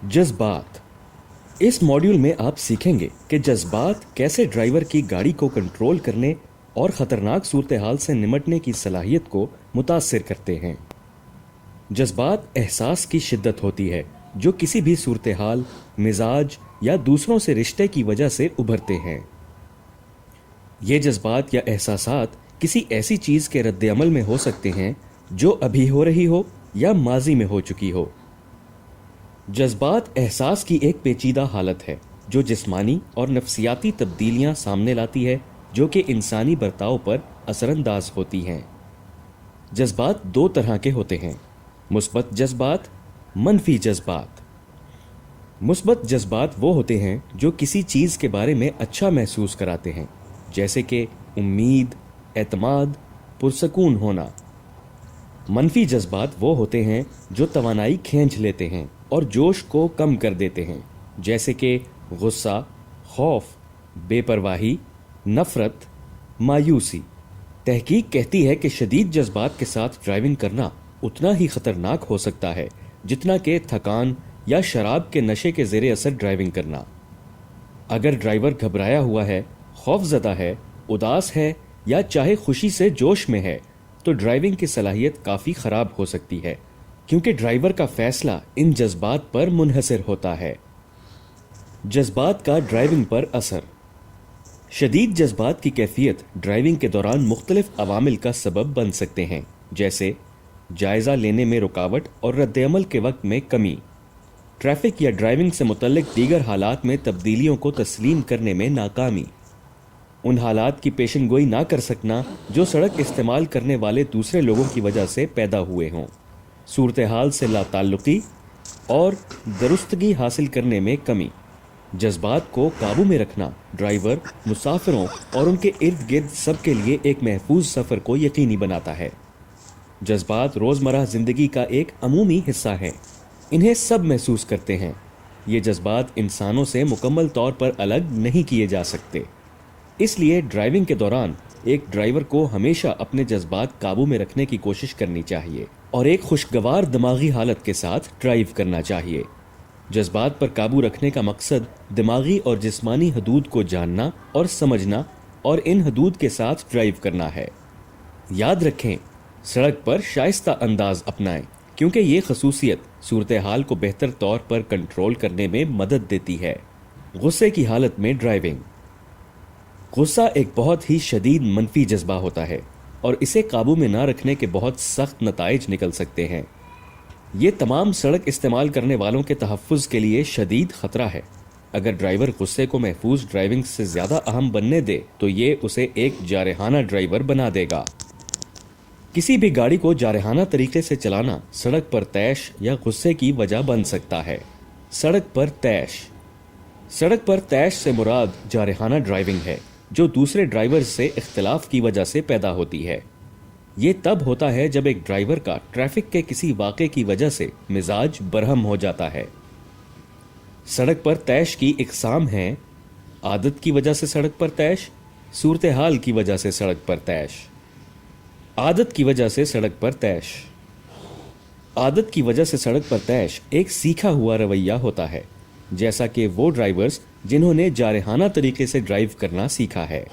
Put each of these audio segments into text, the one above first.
जज्बात। इस मॉड्यूल में आप सीखेंगे कि जज्बात कैसे ड्राइवर की गाड़ी को कंट्रोल करने और ख़तरनाक सूरत हाल से निमटने की सलाहियत को मुतासिर करते हैं। जज्बात एहसास की शिद्दत होती है जो किसी भी सूरत हाल, मिजाज या दूसरों से रिश्ते की वजह से उभरते हैं। ये जज्बात या एहसासात किसी ऐसी चीज़ के रद्द-ए-अमल में हो सकते हैं जो अभी हो रही हो या माजी में हो चुकी हो। जज्बात एहसास की एक पेचीदा हालत है जो जिस्मानी और नफ्सियाती तब्दीलियां सामने लाती है जो कि इंसानी बर्ताव पर असरअंदाज होती हैं। जज्बात दो तरह के होते हैं, मुस्बत जज्बात, मनफी जज्बात। मुस्बत जज्बात वो होते हैं जो किसी चीज़ के बारे में अच्छा महसूस कराते हैं, जैसे कि उम्मीद, एतमाद, पुरसकून होना। मनफी जज्बात वो होते हैं जो तवानाई खींच लेते हैं और जोश को कम कर देते हैं, जैसे कि गुस्सा, खौफ, बेपरवाही, नफ़रत, मायूसी। तहकीक कहती है कि शदीद जज्बात के साथ ड्राइविंग करना उतना ही ख़तरनाक हो सकता है जितना कि थकान या शराब के नशे के ज़ेरे असर ड्राइविंग करना। अगर ड्राइवर घबराया हुआ है, खौफजदा है, उदास है या चाहे खुशी से जोश में है तो ड्राइविंग की सलाहियत काफ़ी ख़राब हो सकती है, क्योंकि ड्राइवर का फैसला इन जज्बात पर मुनहसर होता है। जज्बात का ड्राइविंग पर असर। शदीद जज्बात की कैफियत ड्राइविंग के दौरान मुख्तलिफ अवामिल का सबब बन सकते हैं, जैसे जायज़ा लेने में रुकावट और रद्द-ए-अमल के वक्त में कमी, ट्रैफिक या ड्राइविंग से मुतल्लिक दीगर हालात में तब्दीलियों को तस्लीम करने में नाकामी, उन हालात की पेशन गोई ना कर सकना जो सड़क इस्तेमाल करने वाले दूसरे लोगों की वजह से पैदा हुए हों, सूरत हाल से लाताल्लुकी और दुरुस्तगी हासिल करने में कमी। जज्बात को काबू में रखना ड्राइवर, मुसाफिरों और उनके इर्द गिर्द सब के लिए एक महफूज सफ़र को यकीनी बनाता है। जज्बात रोज़मर्रा ज़िंदगी का एक अमूमी हिस्सा है, इन्हें सब महसूस करते हैं। ये जज्बात इंसानों से मुकम्मल तौर पर अलग नहीं किए जा सकते, इसलिए ड्राइविंग के दौरान एक ड्राइवर को हमेशा अपने जज्बात काबू में रखने की कोशिश करनी चाहिए और एक खुशगवार दिमागी हालत के साथ ड्राइव करना चाहिए। जज्बात पर काबू रखने का मकसद दिमागी और जिस्मानी हदूद को जानना और समझना और इन हदूद के साथ ड्राइव करना है। याद रखें, सड़क पर शाइस्ता अंदाज अपनाएं, क्योंकि ये खसूसियत सूरत हाल को बेहतर तौर पर कंट्रोल करने में मदद देती है। गुस्से की हालत में ड्राइविंग। गुस्सा एक बहुत ही शदीद मनफी जज्बा होता है और इसे काबू में ना रखने के बहुत सख्त नताइज निकल सकते हैं। ये तमाम सड़क इस्तेमाल करने वालों के तहफ़्फ़ुज़ के लिए शदीद ख़तरा है। अगर ड्राइवर गुस्से को महफूज ड्राइविंग से ज़्यादा अहम बनने दे तो ये उसे एक जारहाना ड्राइवर बना देगा। किसी भी गाड़ी को जारहाना तरीके से चलाना सड़क पर तैश या गुस्से की वजह बन सकता है। सड़क पर तैश। सड़क पर तैश से मुराद जारहाना ड्राइविंग है जो दूसरे ड्राइवर से इख्तिलाफ की वजह से पैदा होती है। ये तब होता है जब एक ड्राइवर का ट्रैफिक के किसी वाक़े की वजह से मिजाज बरहम हो जाता है। सड़क पर तैश की इक़साम हैं: आदत की वजह से सड़क पर तैश, सूरत हाल की वजह से सड़क पर तैश। आदत की वजह से सड़क पर तैश। आदत की वजह से सड़क पर तैश एक सीखा हुआ रवैया होता है, जैसा कि वो ड्राइवर्स जिन्होंने जारहाना तरीके से ड्राइव करना सीखा है।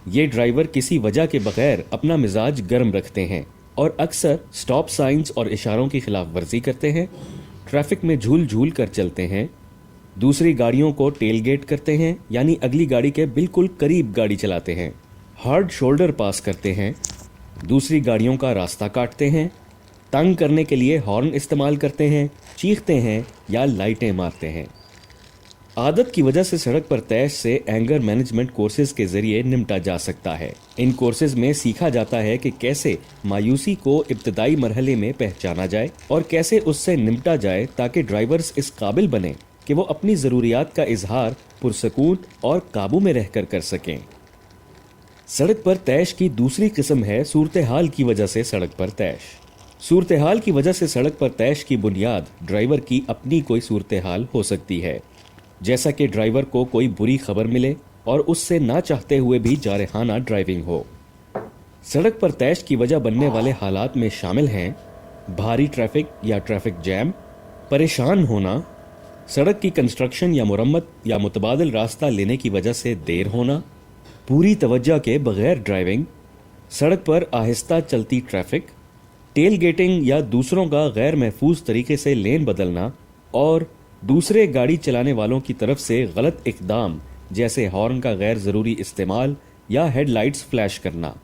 ये ड्राइवर किसी वजह के बगैर अपना मिजाज गर्म रखते हैं और अक्सर स्टॉप साइंस और इशारों की खिलाफ वर्जी करते हैं, ट्रैफिक में झूल झूल कर चलते हैं, दूसरी गाड़ियों को टेलगेट करते हैं यानी अगली गाड़ी के बिल्कुल करीब गाड़ी चलाते हैं, हार्ड शोल्डर पास करते हैं, दूसरी गाड़ियों का रास्ता काटते हैं, तंग करने के लिए हॉर्न इस्तेमाल करते हैं, चीखते हैं या लाइटें मारते हैं। आदत की वजह से सड़क पर तैश से एंगर मैनेजमेंट कोर्सेज के जरिए निपटा जा सकता है। इन कोर्सेज में सीखा जाता है कि कैसे मायूसी को इब्तदाई मरहले में पहचाना जाए और कैसे उससे निपटा जाए ताकि ड्राइवर्स इस काबिल बने कि वो अपनी ज़रूरियात का इजहार पुरसकून और काबू में रहकर कर सकें। सड़क पर तैश की दूसरी किस्म है सूरत हाल की वजह से सड़क पर तैश। सूरत हाल की वजह से सड़क पर तैश की बुनियाद ड्राइवर की अपनी कोई सूरत हाल हो सकती है, जैसा कि ड्राइवर को कोई बुरी खबर मिले और उससे ना चाहते हुए भी जारहाना ड्राइविंग हो। सड़क पर तैश की वजह बनने वाले हालात में शामिल हैं भारी ट्रैफिक या ट्रैफिक जैम, परेशान होना, सड़क की कंस्ट्रक्शन या मुरम्मत या मुतबादल रास्ता लेने की वजह से देर होना, पूरी तवज्जो के बगैर ड्राइविंग, सड़क पर आहिस्ता चलती ट्रैफिक, टेल गेटिंग या दूसरों का गैर महफूज तरीके से लेन बदलना और दूसरे गाड़ी चलाने वालों की तरफ से गलत इकदाम जैसे हॉर्न का गैर ज़रूरी इस्तेमाल या हेडलाइट्स फ्लैश करना।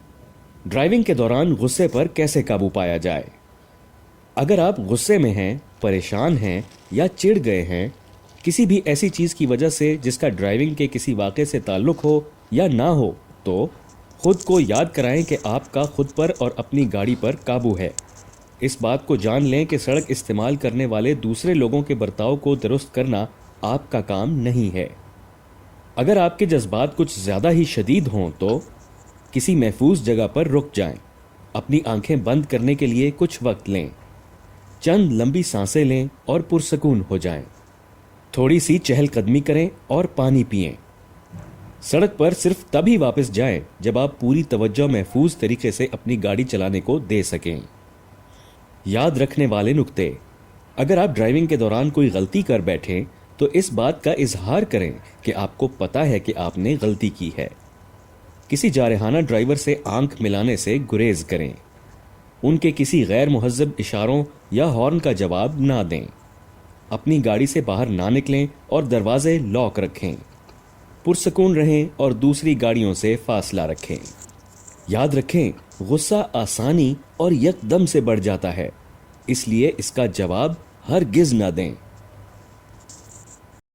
ड्राइविंग के दौरान गुस्से पर कैसे काबू पाया जाए? अगर आप गुस्से में हैं, परेशान हैं या चिढ़ गए हैं, किसी भी ऐसी चीज़ की वजह से जिसका ड्राइविंग के किसी वाक़े से ताल्लुक़ हो या ना हो, तो खुद को याद कराएं कि आपका खुद पर और अपनी गाड़ी पर काबू है। इस बात को जान लें कि सड़क इस्तेमाल करने वाले दूसरे लोगों के बर्ताव को दुरुस्त करना आपका काम नहीं है। अगर आपके जज्बात कुछ ज़्यादा ही शदीद हों तो किसी महफूज जगह पर रुक जाएं। अपनी आंखें बंद करने के लिए कुछ वक्त लें, चंद लंबी सांसें लें और पुरसकून हो जाएं। थोड़ी सी चहलकदमी करें और पानी पिएं। सड़क पर सिर्फ तभी वापस जाएं जब आप पूरी तवज्जो महफूज तरीके से अपनी गाड़ी चलाने को दे सकें। याद रखने वाले नुक्ते: अगर आप ड्राइविंग के दौरान कोई गलती कर बैठें तो इस बात का इजहार करें कि आपको पता है कि आपने गलती की है। किसी जारहाना ड्राइवर से आंख मिलाने से गुरेज करें। उनके किसी गैर मुहज्जब इशारों या हॉर्न का जवाब ना दें। अपनी गाड़ी से बाहर ना निकलें और दरवाजे लॉक रखें। पुरसकून रहें और दूसरी गाड़ियों से फासला रखें। याद रखें, गुस्सा आसानी और यकदम से बढ़ जाता है, इसलिए इसका जवाब हरगिज़ ना दें।